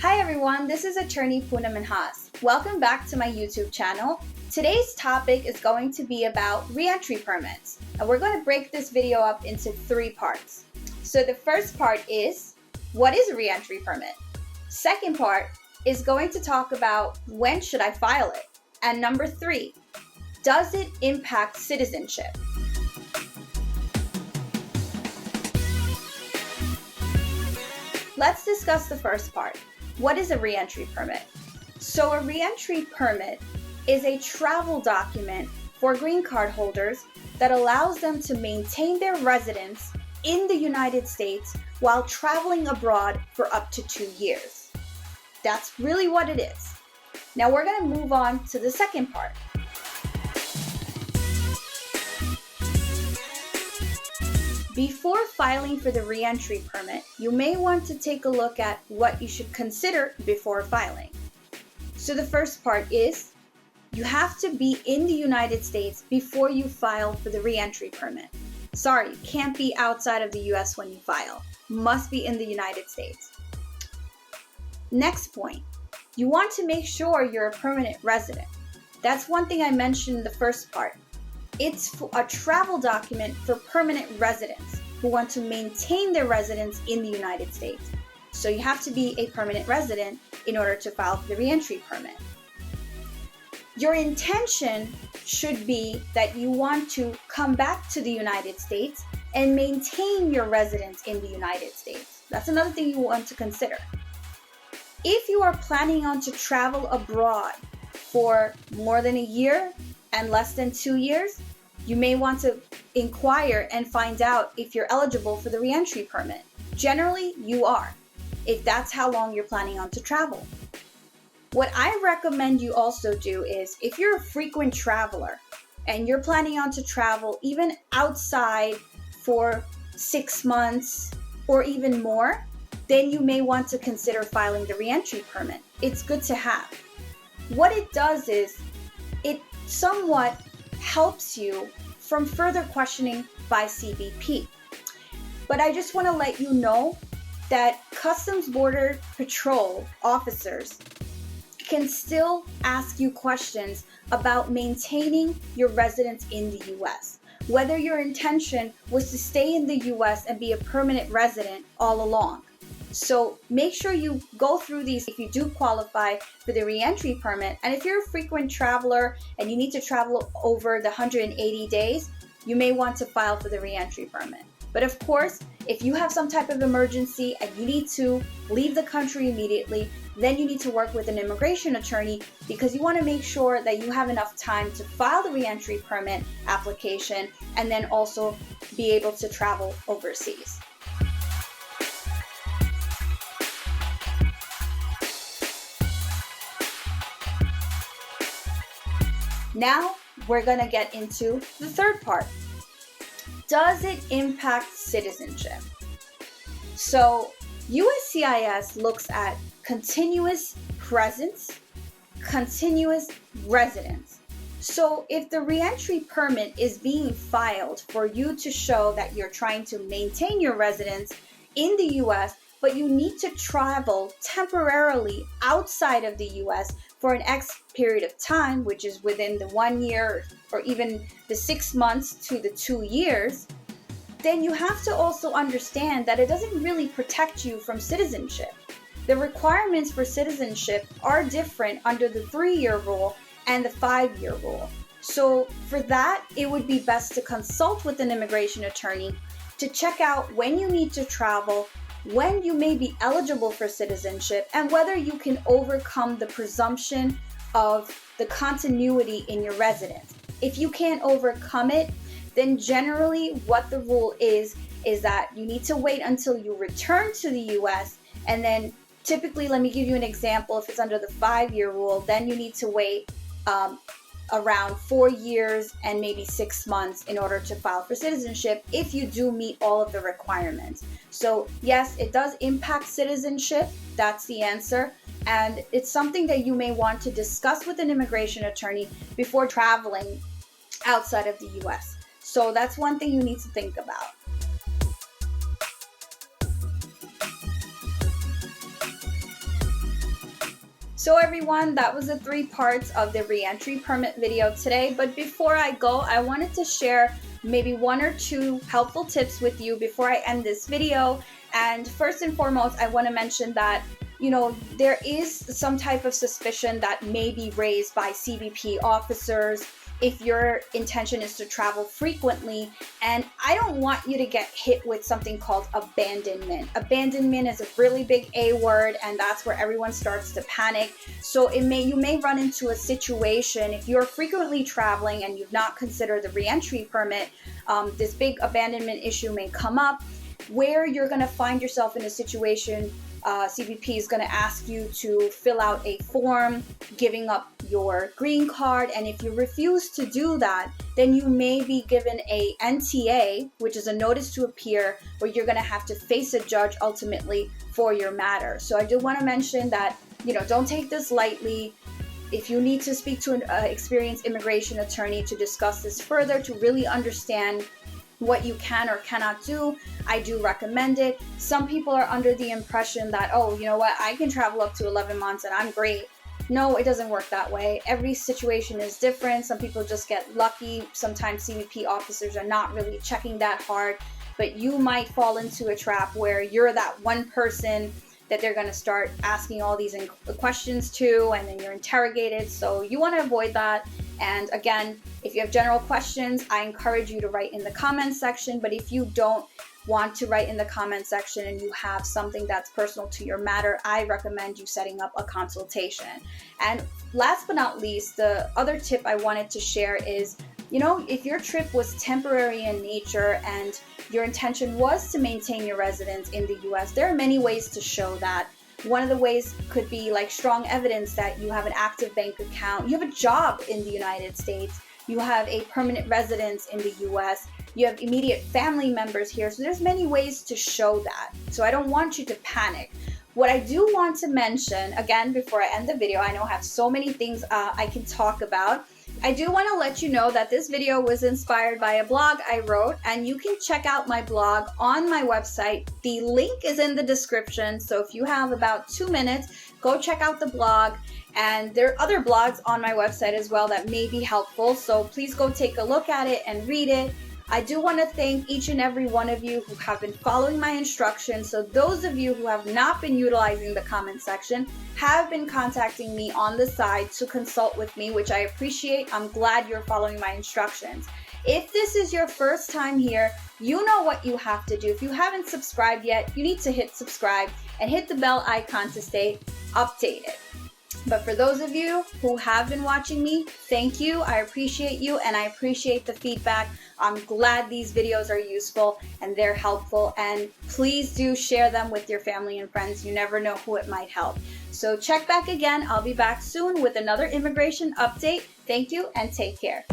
Hi everyone, this is Attorney Poonam Minhas. Welcome back to my YouTube channel. Today's topic is going to be about reentry permits. And we're going to break this video up into 3 parts. So the first part is, what is a reentry permit? Second part is going to talk about when should I file it? And number 3, does it impact citizenship? Let's discuss the first part. What is a reentry permit? So a reentry permit is a travel document for green card holders that allows them to maintain their residence in the United States while traveling abroad for up to 2 years. That's really what it is. Now we're going to move on to the second part. Before filing for the reentry permit, you may want to take a look at what you should consider before filing. So the first part is, you have to be in the United States before you file for the reentry permit. Sorry, you can't be outside of the US when you file. Must be in the United States. Next point, you want to make sure you're a permanent resident. That's one thing I mentioned in the first part. It's a travel document for permanent residents who want to maintain their residence in the United States. So you have to be a permanent resident in order to file for the reentry permit. Your intention should be that you want to come back to the United States and maintain your residence in the United States. That's another thing you want to consider. If you are planning on to travel abroad for more than a year and less than 2 years, you may want to inquire and find out if you're eligible for the reentry permit. Generally, you are, if that's how long you're planning on to travel. What I recommend you also do is, if you're a frequent traveler and you're planning on to travel even outside for 6 months or even more, then you may want to consider filing the reentry permit. It's good to have. What it does is, it somewhat helps you from further questioning by CBP. But I just want to let you know that Customs Border Patrol officers can still ask you questions about maintaining your residence in the US. Whether your intention was to stay in the US and be a permanent resident all along. So make sure you go through these if you do qualify for the reentry permit. And if you're a frequent traveler and you need to travel over the 180 days, you may want to file for the reentry permit. But of course, if you have some type of emergency and you need to leave the country immediately, then you need to work with an immigration attorney, because you want to make sure that you have enough time to file the reentry permit application and then also be able to travel overseas. Now we're going to get into the third part. Does it impact citizenship? So USCIS looks at continuous presence, continuous residence. So if the reentry permit is being filed for you to show that you're trying to maintain your residence in the US, but you need to travel temporarily outside of the US for an X period of time, which is within the 1 year or even the 6 months to the 2 years, then you have to also understand that it doesn't really protect you from citizenship. The requirements for citizenship are different under the 3-year rule and the 5-year rule. So for that, it would be best to consult with an immigration attorney to check out when you need to travel, when you may be eligible for citizenship, and whether you can overcome the presumption of the continuity in your residence. If you can't overcome it, then generally what the rule is that you need to wait until you return to the US, and then typically, let me give you an example. If it's under the 5-year rule, then you need to wait around 4 years and maybe 6 months in order to file for citizenship if you do meet all of the requirements. So yes, it does impact citizenship. That's the answer. And it's something that you may want to discuss with an immigration attorney before traveling outside of the US. So that's one thing you need to think about. So everyone, that was the 3 parts of the reentry permit video today. But before I go, I wanted to share maybe 1 or 2 helpful tips with you before I end this video. And first and foremost, I want to mention that there is some type of suspicion that may be raised by CBP officers if your intention is to travel frequently. And I don't want you to get hit with something called abandonment. Abandonment is a really big A word, and that's where everyone starts to panic. So you may run into a situation if you're frequently traveling and you've not considered the reentry permit, this big abandonment issue may come up where you're going to find yourself in a situation. CBP is going to ask you to fill out a form giving up your green card, and if you refuse to do that, then you may be given a NTA, which is a notice to appear, where you're going to have to face a judge ultimately for your matter. So I do want to mention that, don't take this lightly. If you need to speak to an experienced immigration attorney to discuss this further, to really understand what you can or cannot do, I do recommend it. Some people are under the impression that, oh, you know what, I can travel up to 11 months and I'm great. No, it doesn't work that way. Every situation is different. Some people just get lucky. Sometimes CBP officers are not really checking that hard, but you might fall into a trap where you're that one person that they're going to start asking all these questions to, and then you're interrogated. So you want to avoid that. And again, if you have general questions, I encourage you to write in the comment section. But if you don't want to write in the comment section and you have something that's personal to your matter, I recommend you setting up a consultation. And last but not least, the other tip I wanted to share is, if your trip was temporary in nature and your intention was to maintain your residence in the US, there are many ways to show that. One of the ways could be like strong evidence that you have an active bank account, you have a job in the United States, you have a permanent residence in the US, you have immediate family members here. So there's many ways to show that. So I don't want you to panic. What I do want to mention, again, before I end the video, I know I have so many things I can talk about. I do want to let you know that this video was inspired by a blog I wrote, and you can check out my blog on my website. The link is in the description, so if you have about 2 minutes, go check out the blog. And there are other blogs on my website as well that may be helpful, so please go take a look at it and read it. I do want to thank each and every one of you who have been following my instructions. So those of you who have not been utilizing the comment section have been contacting me on the side to consult with me, which I appreciate. I'm glad you're following my instructions. If this is your first time here, you know what you have to do. If you haven't subscribed yet, you need to hit subscribe and hit the bell icon to stay updated. But for those of you who have been watching me, thank you. I appreciate you, and I appreciate the feedback. I'm glad these videos are useful and they're helpful. And please do share them with your family and friends. You never know who it might help. So check back again. I'll be back soon with another immigration update. Thank you and take care.